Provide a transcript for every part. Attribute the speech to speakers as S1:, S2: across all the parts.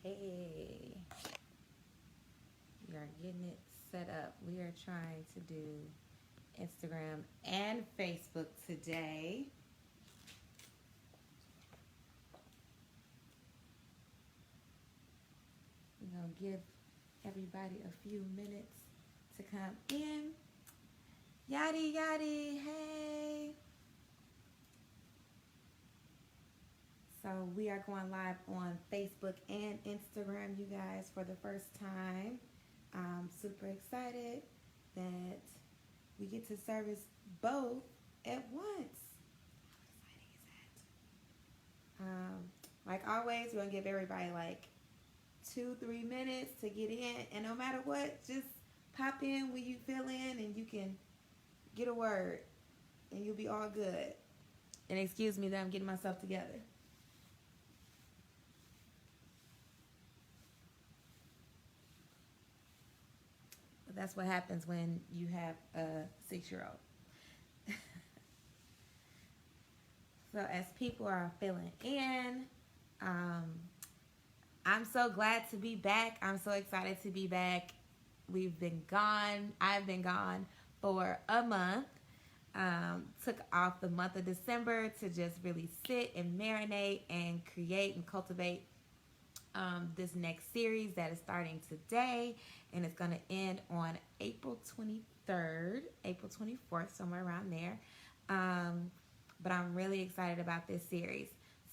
S1: Hey, we are getting it set up. We are trying to do Instagram and Facebook today. We're going to give everybody a few minutes to come in. Yadi, yadi, hey. So we are going live on Facebook and Instagram, you guys, for the first time. I'm super excited that we get to service both at once. How exciting is that? Like always, we're going to give everybody like 2-3 minutes to get in. And no matter what, just pop in when you feel in and you can get a word and you'll be all good. And excuse me that I'm getting myself together. But that's what happens when you have a 6-year-old. So as people are filling in, um, I'm so glad to be back. I'm so excited to be back. We've been gone. I've been gone for a month. Took off the month of December to just really sit and marinate and create and cultivate this next series that is starting today, and it's going to end on April 23rd, April 24th, somewhere around there. But I'm really excited about this series.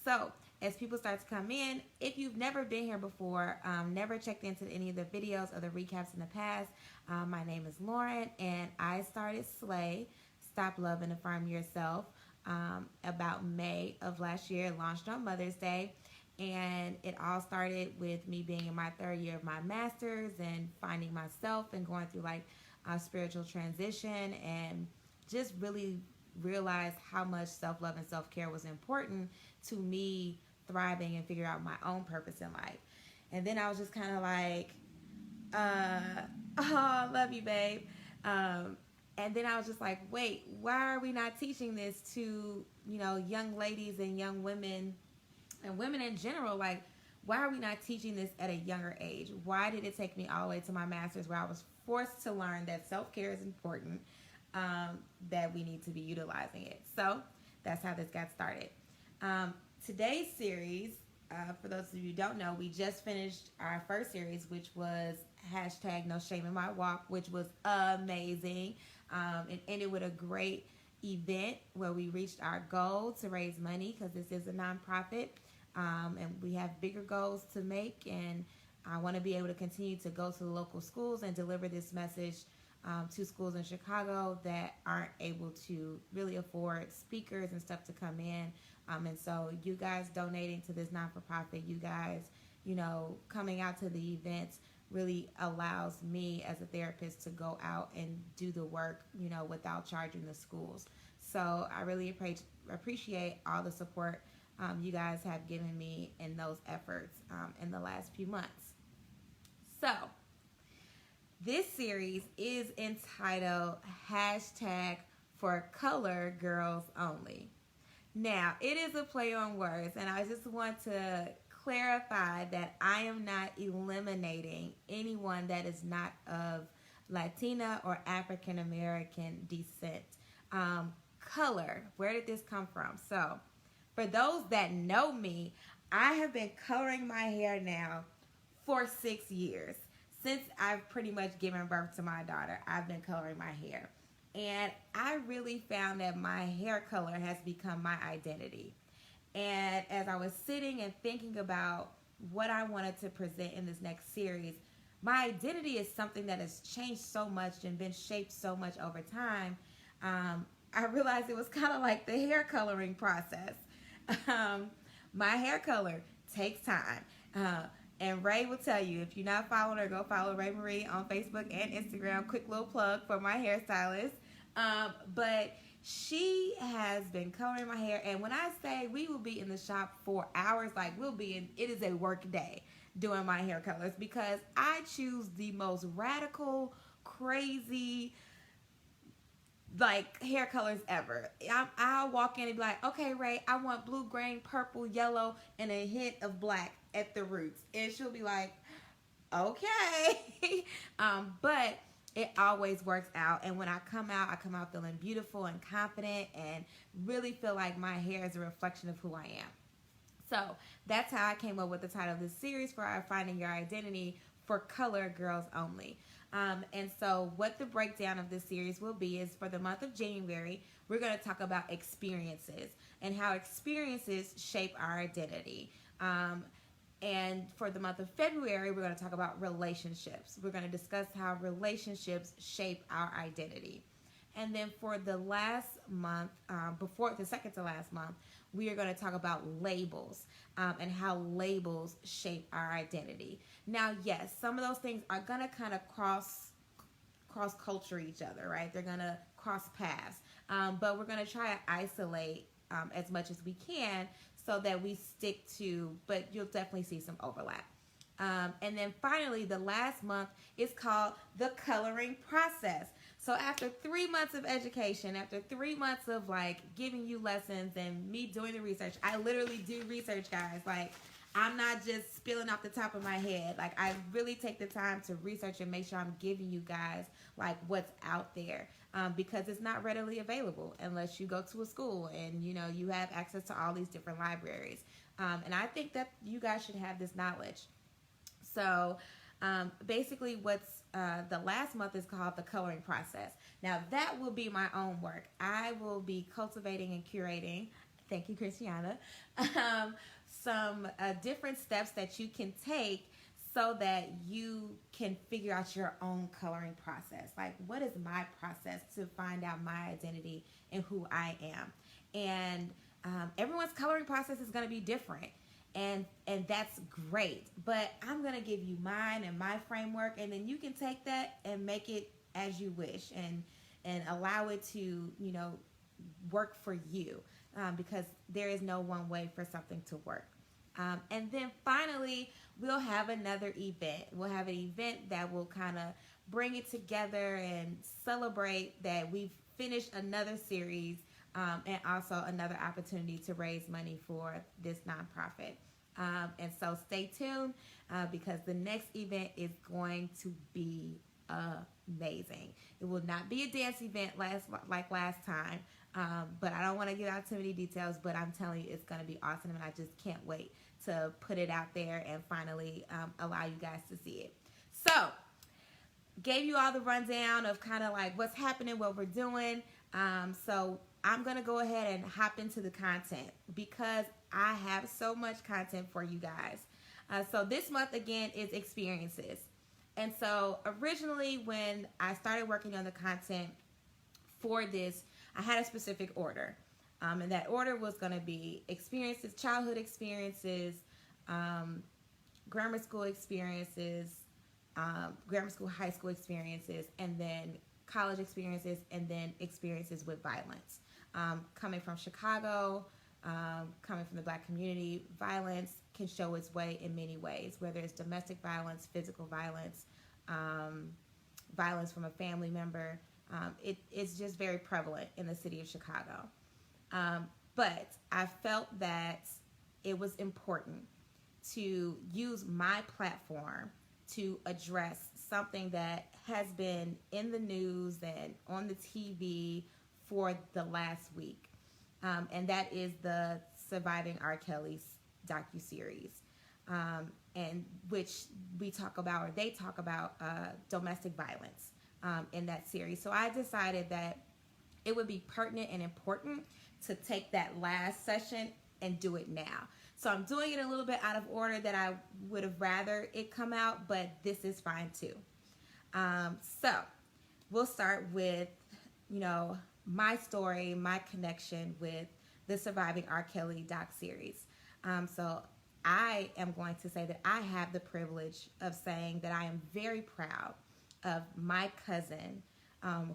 S1: So as people start to come in, if you've never been here before, never checked into any of the videos or the recaps in the past, my name is Lauren, and I started S.L.A.Y, Stop Love and Affirm Yourself, about May of last year. It launched on Mother's Day. And it all started with me being in my 3rd year of my master's and finding myself and going through like a spiritual transition, and just really realized how much self-love and self-care was important to me thriving and figure out my own purpose in life. And then I was just kind of like, oh, love you, babe. And then I was just like, wait, why are we not teaching this to, young ladies and young women and women in general? Like, why are we not teaching this at a younger age? Why did it take me all the way to my master's where I was forced to learn that self-care is important, that we need to be utilizing it? So that's how this got started. Today's series, for those of you who don't know, we just finished our first series, which was hashtag No Shame in My Walk, which was amazing. It ended with a great event where we reached our goal to raise money, because this is a nonprofit, and we have bigger goals to make, and I want to be able to continue to go to the local schools and deliver this message to schools in Chicago that aren't able to really afford speakers and stuff to come in. And so you guys donating to this non-for-profit, you guys, coming out to the events really allows me as a therapist to go out and do the work, without charging the schools. So I really appreciate all the support you guys have given me in those efforts in the last few months. So this series is entitled hashtag For Color Girls Only. Now, it is a play on words, and I just want to clarify that I am not eliminating anyone that is not of Latina or African American descent. Color, where did this come from? So, for those that know me, I have been coloring my hair now for 6 years. Since I've pretty much given birth to my daughter, I've been coloring my hair. And I really found that my hair color has become my identity. And as I was sitting and thinking about what I wanted to present in this next series, my identity is something that has changed so much and been shaped so much over time. I realized it was kind of like the hair coloring process. My hair color takes time. And Ray will tell you, if you're not following her, go follow Ray Marie on Facebook and Instagram. Quick little plug for my hairstylist. But she has been coloring my hair, and when I say we will be in the shop for hours, like it is a work day doing my hair colors, because I choose the most radical, crazy, like hair colors ever. I'll walk in and be like, okay, Ray, I want blue, green, purple, yellow, and a hint of black at the roots. And she'll be like, okay. But it always works out. And when I come out feeling beautiful and confident and really feel like my hair is a reflection of who I am. So that's how I came up with the title of this series for our Finding Your Identity for Color Girls Only. And so what the breakdown of this series will be is for the month of January, we're going to talk about experiences and how experiences shape our identity. And for the month of February, we're going to talk about relationships. We're going to discuss how relationships shape our identity. And then for the last month, before the second to last month, we are going to talk about labels and how labels shape our identity. Now, yes, some of those things are going to kind of cross culture each other, right? They're going to cross paths. But we're going to try to isolate as much as we can so that we stick to, but you'll definitely see some overlap. And then finally, the last month is called the coloring process. So after 3 months of education, after 3 months of like giving you lessons and me doing the research, I literally do research, guys. Like, I'm not just spilling off the top of my head. Like, I really take the time to research and make sure I'm giving you guys like what's out there, because it's not readily available unless you go to a school and you have access to all these different libraries. And I think that you guys should have this knowledge. So basically what's the last month is called the coloring process. Now that will be my own work. I will be cultivating and curating, thank you, Christiana, some different steps that you can take so that you can figure out your own coloring process. Like, what is my process to find out my identity and who I am? And everyone's coloring process is going to be different. And that's great. But I'm going to give you mine and my framework, and then you can take that and make it as you wish and allow it to, work for you, because there is no one way for something to work. And then finally, we'll have another event. We'll have an event that will kind of bring it together and celebrate that we've finished another series, and also another opportunity to raise money for this nonprofit. And so stay tuned, because the next event is going to be amazing. It will not be a dance event like last time, but I don't want to give out too many details, but I'm telling you it's going to be awesome, and I just can't wait to put it out there and finally allow you guys to see it. So, gave you all the rundown of kind of like what's happening, what we're doing. So I'm going to go ahead and hop into the content because I have so much content for you guys. So this month, again, is experiences. And so originally when I started working on the content for this, I had a specific order. And that order was going to be experiences, childhood experiences, grammar school experiences, grammar school, high school experiences, and then college experiences, and then experiences with violence. Coming from Chicago, coming from the Black community, violence can show its way in many ways, whether it's domestic violence, physical violence, violence from a family member. It's just very prevalent in the city of Chicago. But I felt that it was important to use my platform to address something that has been in the news and on the TV for the last week. And that is the Surviving R. Kelly's docuseries, and which we talk about, or they talk about, domestic violence in that series. So I decided that it would be pertinent and important to take that last session and do it now. So I'm doing it a little bit out of order that I would have rather it come out, but this is fine too. So we'll start with, my story, my connection with the Surviving R. Kelly doc series. So I am going to say that I have the privilege of saying that I am very proud of my cousin,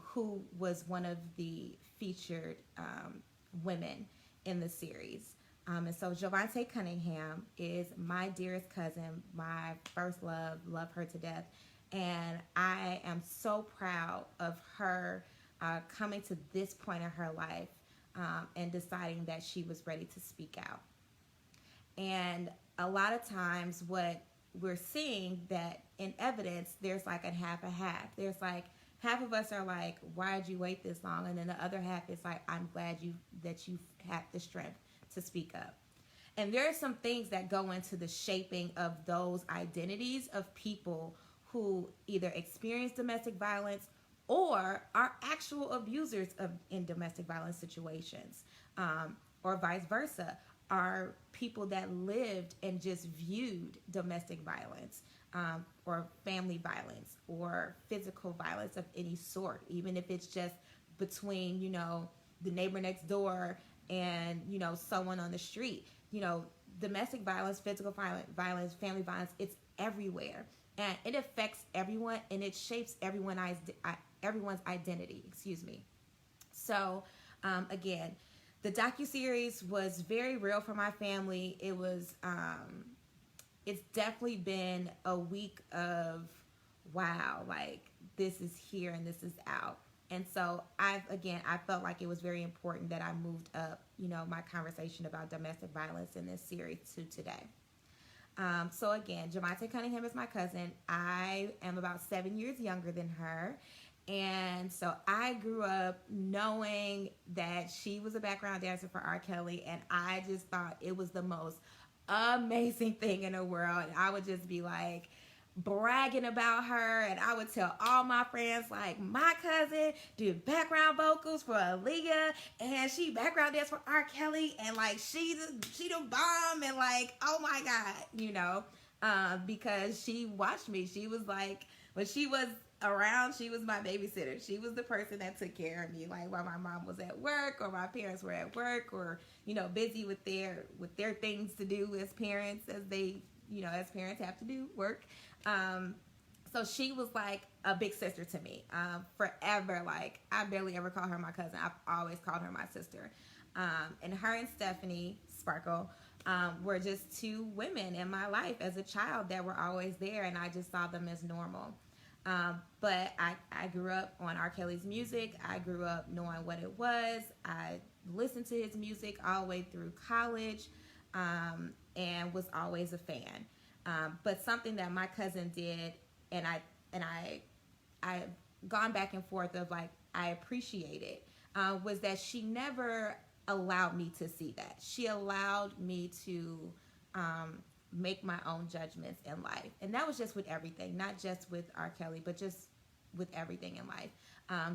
S1: who was one of the featured women in the series. And so Javante Cunningham is my dearest cousin, my first love her to death. And I am so proud of her coming to this point in her life, and deciding that she was ready to speak out. And a lot of times, what we're seeing that in evidence, there's like a half. There's like half of us are like, "Why'd you wait this long?" And then the other half is like, "I'm glad you had the strength to speak up." And there are some things that go into the shaping of those identities of people who either experience domestic violence or are actual abusers in domestic violence situations, or vice versa, are people that lived and just viewed domestic violence, or family violence or physical violence of any sort, even if it's just between, the neighbor next door and, someone on the street. Domestic violence, physical violence, family violence, it's everywhere. And it affects everyone, and it shapes everyone's identity. Excuse me. So, again, the docuseries was very real for my family. It was, it's definitely been a week of, wow, like this is here and this is out. And so I felt like it was very important that I moved up, my conversation about domestic violence in this series to today. So again, Jamonte Cunningham is my cousin. I am about 7 years younger than her. And so I grew up knowing that she was a background dancer for R. Kelly, and I just thought it was the most amazing thing in the world. And I would just be like bragging about her, and I would tell all my friends, like, my cousin did background vocals for Aaliyah, and she background danced for R. Kelly, and like she the bomb, and like, oh my God, because she watched me. She was like, when she was around, she was my babysitter. She was the person that took care of me, like while my mom was at work or my parents were at work, or busy with their things to do as parents, as they as parents have to do work. So she was like a big sister to me, forever. Like, I barely ever call her my cousin. I've always called her my sister. And her and Stephanie Sparkle were just two women in my life as a child that were always there, and I just saw them as normal. But I grew up on R. Kelly's music. I grew up knowing what it was. I listened to his music all the way through college, and was always a fan. But something that my cousin did, and I've gone back and forth of like, I appreciate it, was that she never allowed me to see that. She allowed me to make my own judgments in life. And that was just with everything, not just with R. Kelly, but just with everything in life.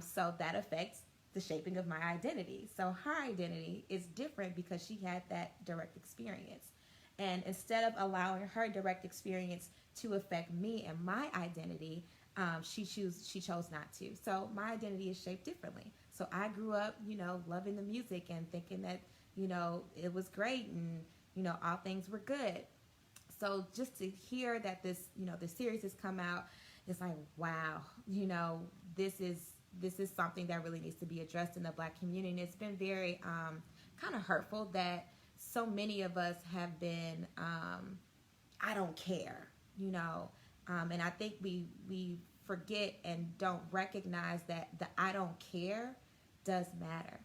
S1: So that affects the shaping of my identity. So her identity is different because she had that direct experience. And instead of allowing her direct experience to affect me and my identity, she chose not to. So my identity is shaped differently. So I grew up, loving the music and thinking that, it was great and, all things were good. So just to hear that this, the series has come out, it's like, wow, this is something that really needs to be addressed in the Black community. And it's been very kind of hurtful that so many of us have been, I don't care, and I think we forget and don't recognize that the I don't care does matter.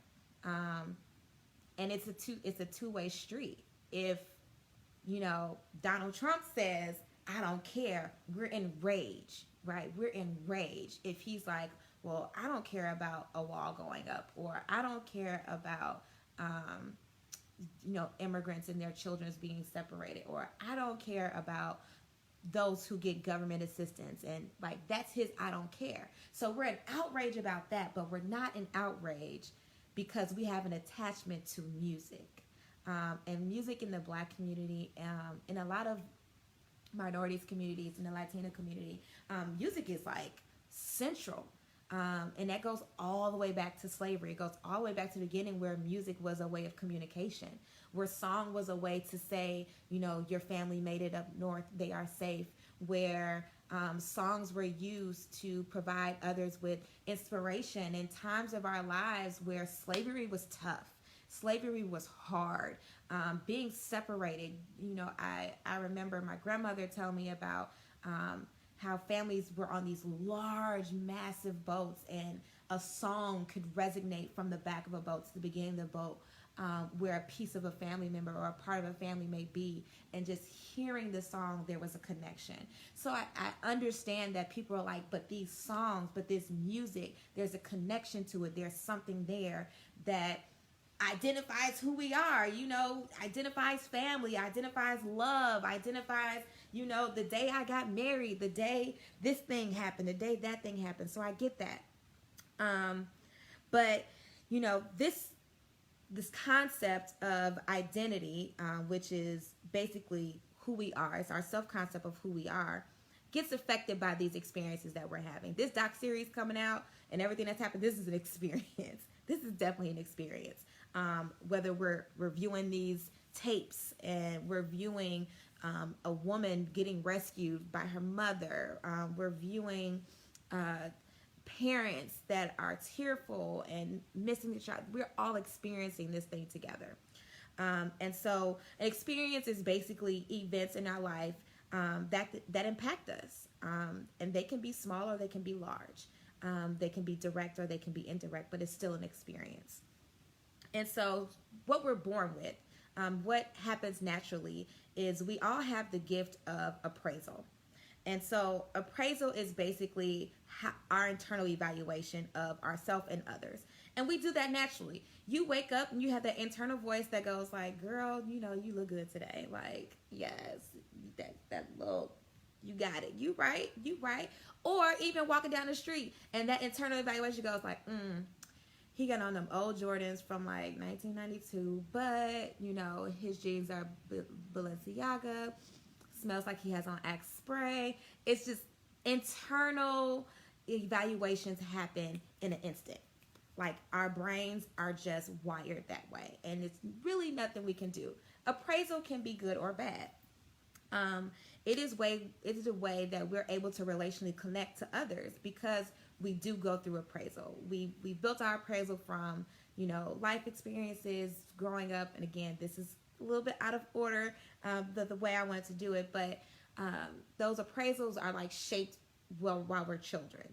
S1: And it's a two-way street. If, Donald Trump says, I don't care, we're enraged, right? We're enraged. If he's like, well, I don't care about a wall going up, or I don't care about, immigrants and their children being separated, or I don't care about those who get government assistance, and like, that's his I don't care. So we're in outrage about that, but we're not in outrage because we have an attachment to music. And music in the Black community, in a lot of minorities communities, in the Latino community, music is like central. And that goes all the way back to slavery. It goes all the way back to the beginning, where music was a way of communication, where song was a way to say, your family made it up north, they are safe, where songs were used to provide others with inspiration in times of our lives where slavery was tough. Slavery was hard. Being separated, I remember my grandmother telling me about how families were on these large, massive boats, and a song could resonate from the back of a boat to the beginning of the boat, where a piece of a family member or a part of a family may be, and just hearing the song, there was a connection. So I understand that people are like, but these songs, but this music, there's a connection to it. There's something there that identifies who we are, identifies family, identifies love, identifies, the day I got married, the day this thing happened, the day that thing happened. So I get that. But, this concept of identity, which is basically who we are, it's our self-concept of who we are, gets affected by these experiences that we're having. This doc series coming out and everything that's happened, this is an experience. This is definitely an experience. Whether we're reviewing these tapes and we're viewing a woman getting rescued by her mother, we're viewing parents that are tearful and missing the child. We're all experiencing this thing together. And so an experience is basically events in our life that impact us. And they can be small or they can be large. They can be direct or they can be indirect, but it's still an experience. And so what we're born with, what happens naturally is we all have the gift of appraisal. And so appraisal is basically our internal evaluation of ourselves and others. And we do that naturally. You wake up and you have that internal voice that goes like, girl, you look good today. Like, yes, that little, you got it. You right. Or even walking down the street and that internal evaluation goes like, he got on them old Jordans from like 1992, but, his jeans are Balenciaga. Smells like he has on Axe spray. It's just internal evaluations happen in an instant. Like our brains are just wired that way, and it's really nothing we can do. Appraisal can be good or bad. It is a way that we're able to relationally connect to others because we do go through appraisal. We built our appraisal from life experiences growing up, and again, this is a little bit out of order, the way I wanted to do it, but those appraisals are like shaped while we're children.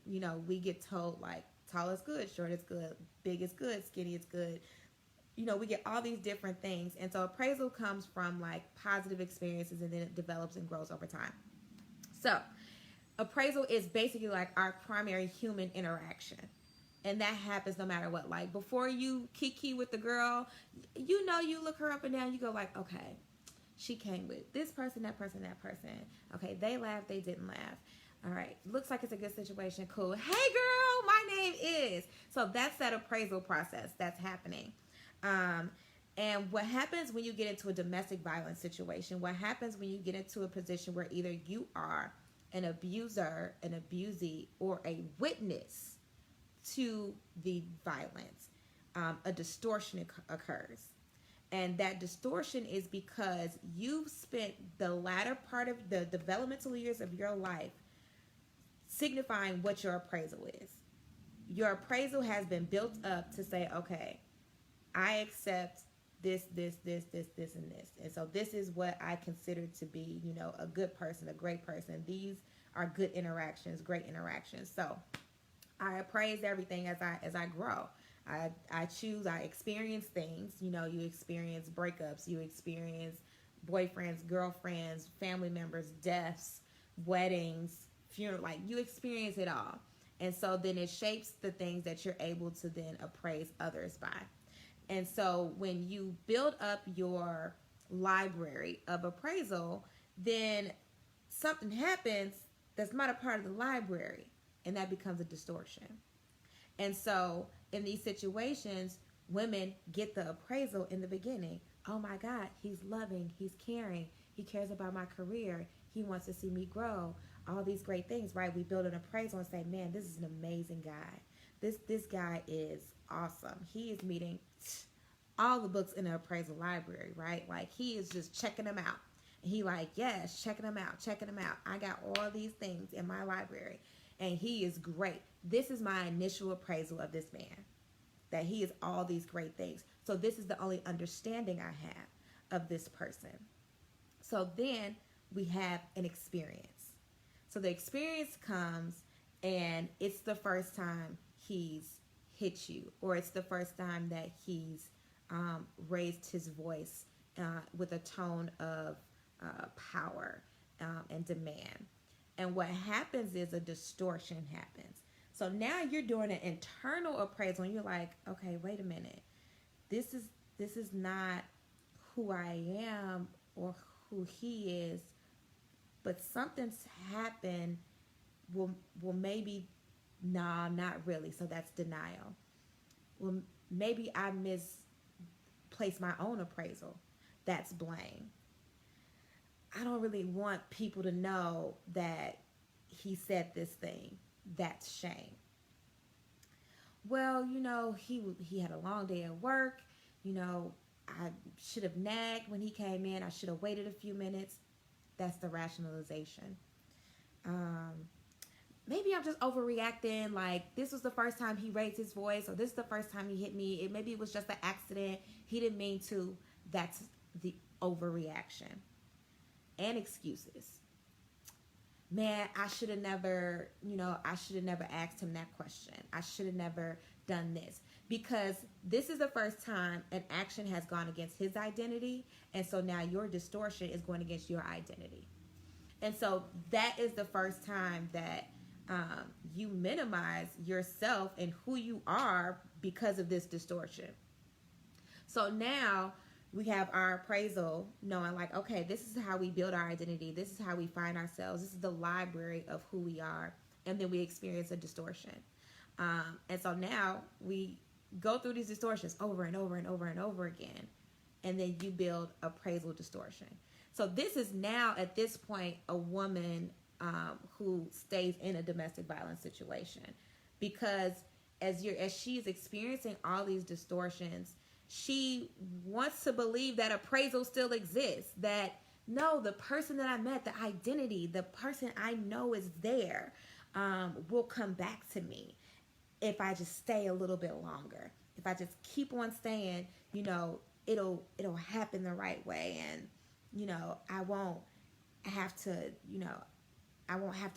S1: We get told like tall is good, short is good, big is good, skinny is good. We get all these different things, and so appraisal comes from like positive experiences, and then it develops and grows over time. So appraisal is basically like our primary human interaction. And that happens no matter what. Like before you kiki with the girl, you look her up and down. You go like, okay, she came with this person, that person, that person. Okay, they laughed, they didn't laugh. All right, looks like it's a good situation. Cool. Hey girl, my name is. So that's that appraisal process that's happening. And what happens when you get into a domestic violence situation? What happens when you get into a position where either you are an abuser, an abusee, or a witness to the violence, a distortion occurs. And that distortion is because you've spent the latter part of the developmental years of your life signifying what your appraisal is. Your appraisal has been built up to say, okay, I accept this, and this. And so this is what I consider to be, a good person, a great person. These are good interactions, great interactions. So I appraise everything as I grow. I experience things. You experience breakups, you experience boyfriends, girlfriends, family members, deaths, weddings, funeral. Like you experience it all. And so then it shapes the things that you're able to then appraise others by. And so when you build up your library of appraisal, then something happens that's not a part of the library. And that becomes a distortion. And so in these situations, women get the appraisal in the beginning. Oh my God, he's loving, he's caring, he cares about my career, he wants to see me grow. All these great things, right? We build an appraisal and say, man, this is an amazing guy. This guy is awesome. He is meeting all the books in the appraisal library, right? Like he is just checking them out. And he like, yes, checking them out. I got all these things in my library. And he is great. This is my initial appraisal of this man, that he is all these great things. So this is the only understanding I have of this person. So then we have an experience. So the experience comes, and it's the first time he's hit you, or it's the first time that he's raised his voice with a tone of power and demand. And what happens is a distortion happens. So now you're doing an internal appraisal, and you're like, okay, wait a minute, this is not who I am or who he is, but something's happened. Well, maybe, nah, not really. So that's denial. Well, maybe I misplaced my own appraisal. That's blame. I don't really want people to know that he said this thing. That's shame. Well, he had a long day at work. I should have nagged when he came in. I should have waited a few minutes. That's the rationalization. Um, Maybe I'm just overreacting. Like, this was the first time he raised his voice, or this is the first time he hit me. Maybe it was just an accident. He didn't mean to. That's the overreaction. And excuses. Man, I should have never asked him that question. I should have never done this. Because this is the first time an action has gone against his identity. And so now your distortion is going against your identity. And so that is the first time that you minimize yourself and who you are because of this distortion. So now we have our appraisal, knowing like, okay, this is how we build our identity. This is how we find ourselves. This is the library of who we are. And then we experience a distortion. And so now we go through these distortions over and over and over and over again. And then you build appraisal distortion. So this is now, at this point, a woman who stays in a domestic violence situation. Because as she's experiencing all these distortions, she wants to believe that appraisal still exists. That, no, the person that I met, the identity, the person I know is there, will come back to me if I just stay a little bit longer. If I just keep on staying, it'll happen the right way, and I won't have to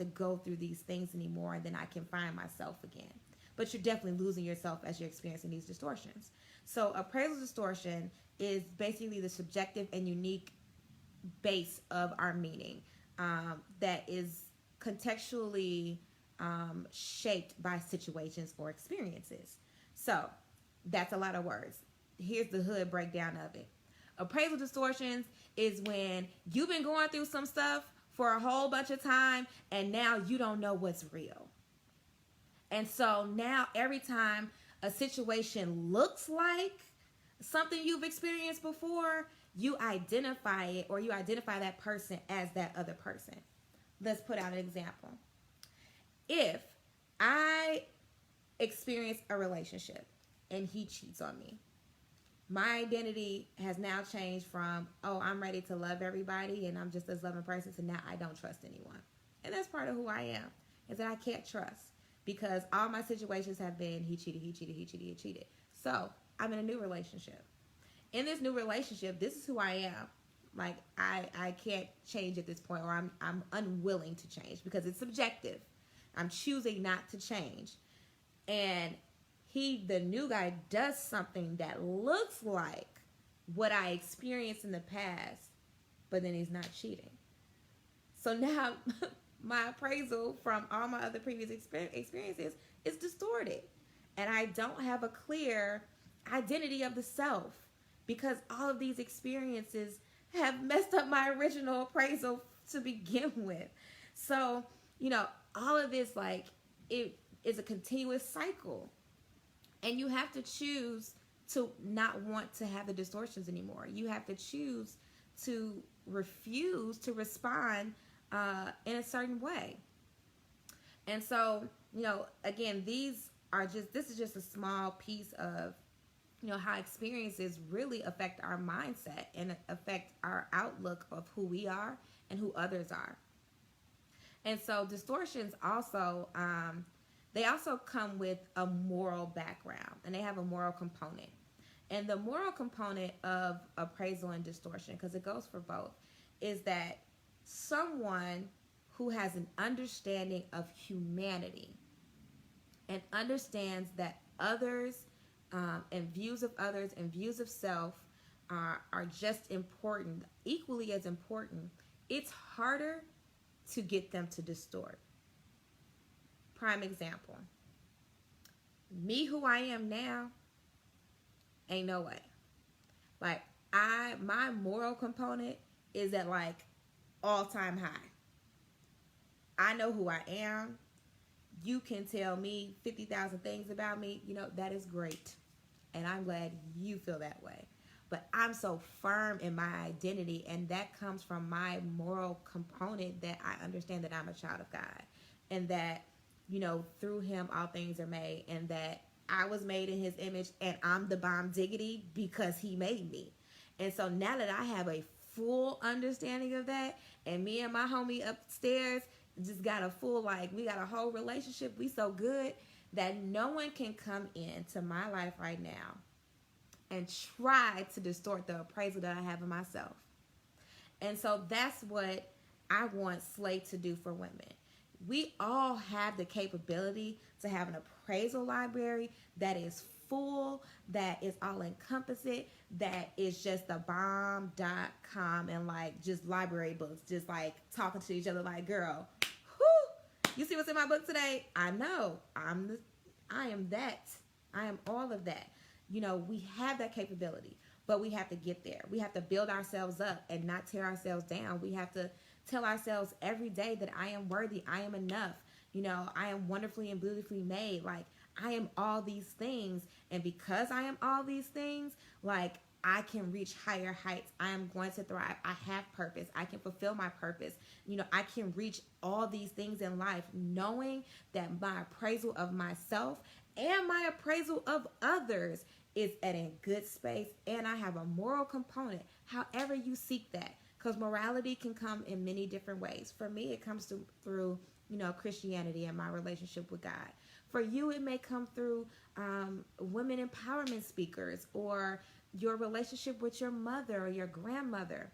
S1: go through these things anymore, and then I can find myself again. But you're definitely losing yourself as you're experiencing these distortions. So appraisal distortion is basically the subjective and unique base of our meaning that is contextually shaped by situations or experiences. So that's a lot of words. Here's the hood breakdown of it. Appraisal distortions is when you've been going through some stuff for a whole bunch of time, and now you don't know what's real. And so now every time a situation looks like something you've experienced before, you identify it, or you identify that person as that other person. Let's put out an example. If I experience a relationship and he cheats on me, my identity has now changed from, oh, I'm ready to love everybody and I'm just this loving person, to now I don't trust anyone. And that's part of who I am, is that I can't trust, because all my situations have been he cheated. So I'm in a new relationship. In this new relationship, this is who I am. Like, I can't change at this point, or I'm unwilling to change, because it's subjective. I'm choosing not to change. And the new guy, does something that looks like what I experienced in the past, but then he's not cheating. So now my appraisal from all my other previous experiences is distorted. And I don't have a clear identity of the self, because all of these experiences have messed up my original appraisal to begin with. So, all of this, like, it is a continuous cycle. And you have to choose to not want to have the distortions anymore. You have to choose to refuse to respond in a certain way. And so, again, this is just a small piece of, how experiences really affect our mindset and affect our outlook of who we are and who others are. And so distortions also, they also come with a moral background, and they have a moral component. And the moral component of appraisal and distortion, because it goes for both, is that someone who has an understanding of humanity and understands that others and views of others and views of self are just important, equally as important, it's harder to get them to distort. Prime example, me who I am now, ain't no way. Like, my moral component is at like all-time high. I know who I am. You can tell me 50,000 things about me. That is great. And I'm glad you feel that way. But I'm so firm in my identity, and that comes from my moral component, that I understand that I'm a child of God, and that, through him all things are made, and that I was made in his image, and I'm the bomb diggity because he made me. And so now that I have a full understanding of that, and me and my homie upstairs just got a full, we got a whole relationship, we so good that no one can come into my life right now and try to distort the appraisal that I have of myself. And so that's what I want S.L.A.Y to do for women. We all have the capability to have an appraisal library that is full, that is all encompassing, that is just the bomb.com, and just library books, just talking to each other like, girl, whoo, you see what's in my book today? I know. I am that. I am all of that. We have that capability, but we have to get there. We have to build ourselves up and not tear ourselves down. We have to tell ourselves every day that I am worthy. I am enough. I am wonderfully and beautifully made. I am all these things. And because I am all these things, I can reach higher heights. I am going to thrive. I have purpose. I can fulfill my purpose. I can reach all these things in life, knowing that my appraisal of myself and my appraisal of others is at a good space, and I have a moral component, however you seek that, because morality can come in many different ways. For me, it comes through Christianity and my relationship with God. For you, it may come through women empowerment speakers, or your relationship with your mother or your grandmother.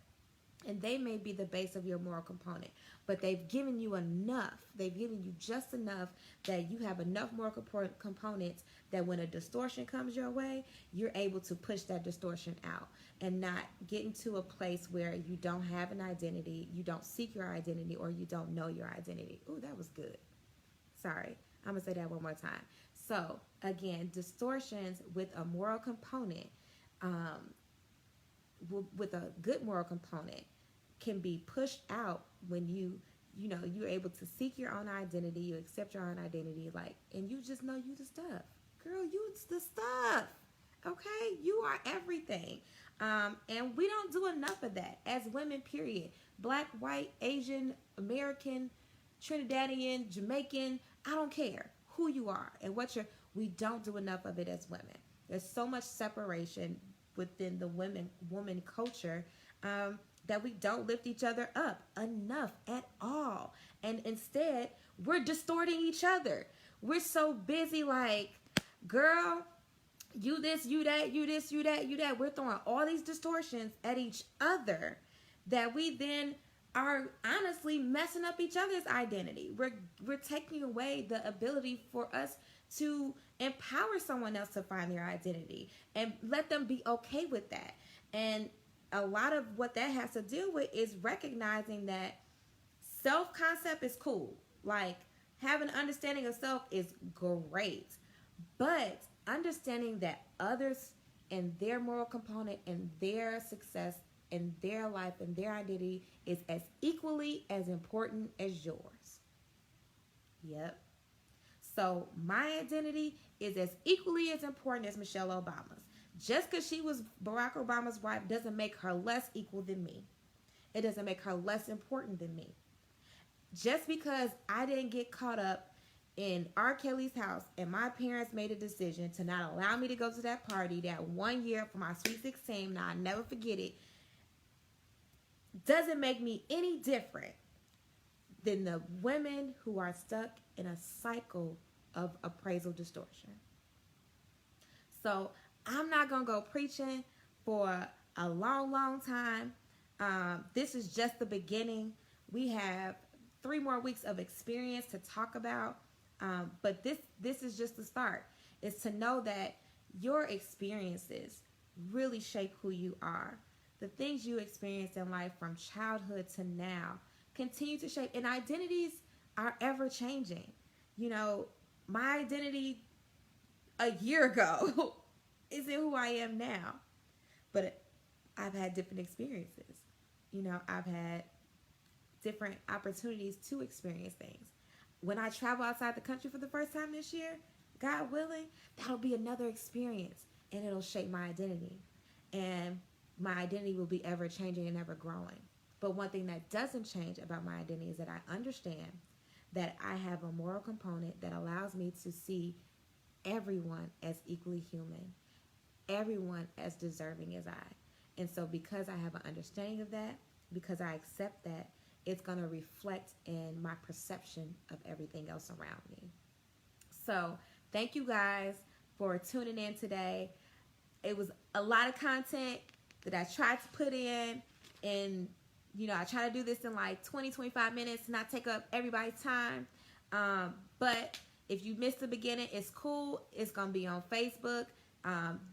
S1: And they may be the base of your moral component, but they've given you enough. They've given you just enough that you have enough moral components that when a distortion comes your way, you're able to push that distortion out and not get into a place where you don't have an identity, you don't seek your identity, or you don't know your identity. Ooh, that was good. Sorry. I'm going to say that one more time. So, again, distortions with a moral component, with a good moral component, can be pushed out when you're able to seek your own identity, you accept your own identity, and you just know you the stuff. Girl, you the stuff. Okay? You are everything. And we don't do enough of that as women, period. Black, white, Asian, American, Trinidadian, Jamaican, I don't care who you are and we don't do enough of it as women. There's so much separation within the woman culture that we don't lift each other up enough at all. And instead, we're distorting each other. We're so busy girl, you this, you that, you this, you that, you that. We're throwing all these distortions at each other that we then are honestly messing up each other's identity. We're taking away the ability for us to empower someone else to find their identity and let them be okay with that. And a lot of what that has to do with is recognizing that self-concept is cool. Having an understanding of self is great. But understanding that others and their moral component and their success and their life and their identity is as equally as important as yours. Yep. So my identity is as equally as important as Michelle Obama's. Just because she was Barack Obama's wife doesn't make her less equal than me. It doesn't make her less important than me. Just because I didn't get caught up in R. Kelly's house and my parents made a decision to not allow me to go to that party that one year for my Sweet 16, now I'll never forget it, doesn't make me any different than the women who are stuck in a cycle of appraisal distortion. So I'm not going to go preaching for a long, long time. This is just the beginning. We have 3 more weeks of experience to talk about, but this is just the start. is to know that your experiences really shape who you are. The things you experience in life from childhood to now continue to shape, and identities are ever changing. You know, my identity a year ago isn't who I am now, but I've had different experiences. You know, I've had different opportunities to experience things. When I travel outside the country for the first time this year, God willing, that'll be another experience, and it'll shape my identity. And my identity will be ever changing and ever growing. But one thing that doesn't change about my identity is that I understand that I have a moral component that allows me to see everyone as equally human, everyone as deserving as I. And so because I have an understanding of that, because I accept that, it's going to reflect in my perception of everything else around me. So thank you guys for tuning in today. It was a lot of content that I tried to put in, and you know, I try to do this in like 20-25 minutes to not take up everybody's time. But if you missed the beginning, it's cool. It's going to be on Facebook.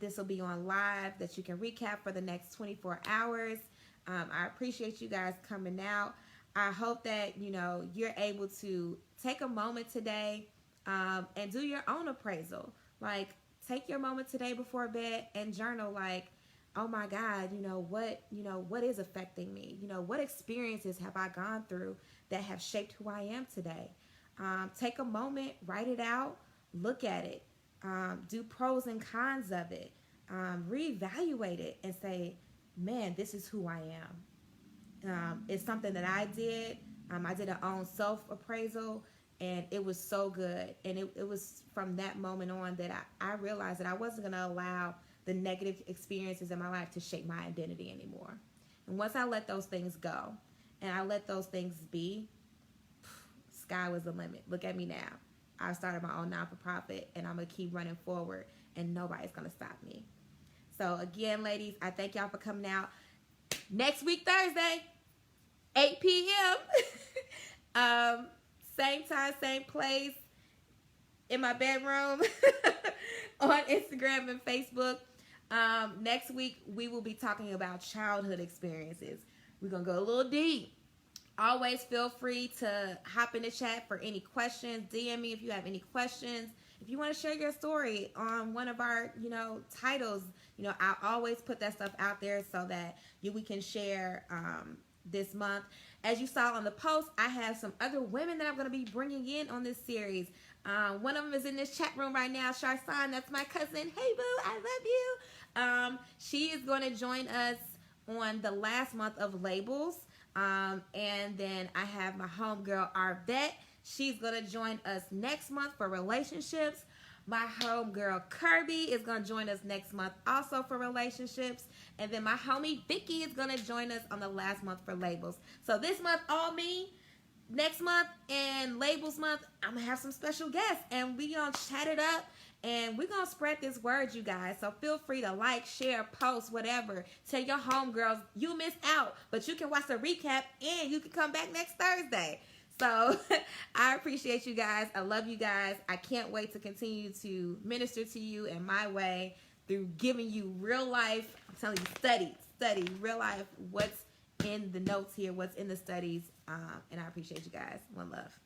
S1: This will be on live that you can recap for the next 24 hours. I appreciate you guys coming out. I hope that, you know, you're able to take a moment today and do your own appraisal. Like, take your moment today before bed and journal, like, oh my God, what is affecting me? You know, what experiences have I gone through that have shaped who I am today? Take a moment, write it out, look at it, do pros and cons of it, reevaluate it and say, man, this is who I am. It's something that I did. I did an own self-appraisal, and it was so good. And it was from that moment on that I realized that I wasn't going to allow the negative experiences in my life to shape my identity anymore. And once I let those things go and I let those things be, sky was the limit. Look at me now. I started my own non-for-profit, and I'm going to keep running forward, and nobody's going to stop me. So again, ladies, I thank y'all for coming out. Next week, Thursday, 8 p.m. Same time, same place, in my bedroom, on Instagram and Facebook. Next week, we will be talking about childhood experiences. We're going to go a little deep. Always feel free to hop in the chat for any questions. DM me if you have any questions. If you want to share your story on one of our, titles, I always put that stuff out there so that we can share this month. As you saw on the post, I have some other women that I'm going to be bringing in on this series. One of them is in this chat room right now, Sharsan. That's my cousin. Hey, boo, I love you. She is going to join us on the last month of Labels. And then I have my homegirl, Arvette. She's going to join us next month for relationships. My homegirl, Kirby, is going to join us next month also for relationships. And then my homie, Vicky, is going to join us on the last month for Labels. So this month, all me. Next month and Labels month, I'm going to have some special guests. And we going to chat it up. And we're going to spread this word, you guys. So feel free to like, share, post, whatever. Tell your homegirls you missed out. But you can watch the recap and you can come back next Thursday. So I appreciate you guys. I love you guys. I can't wait to continue to minister to you in my way through giving you real life. I'm telling you, study real life. What's in the notes here, what's in the studies. And I appreciate you guys. One love.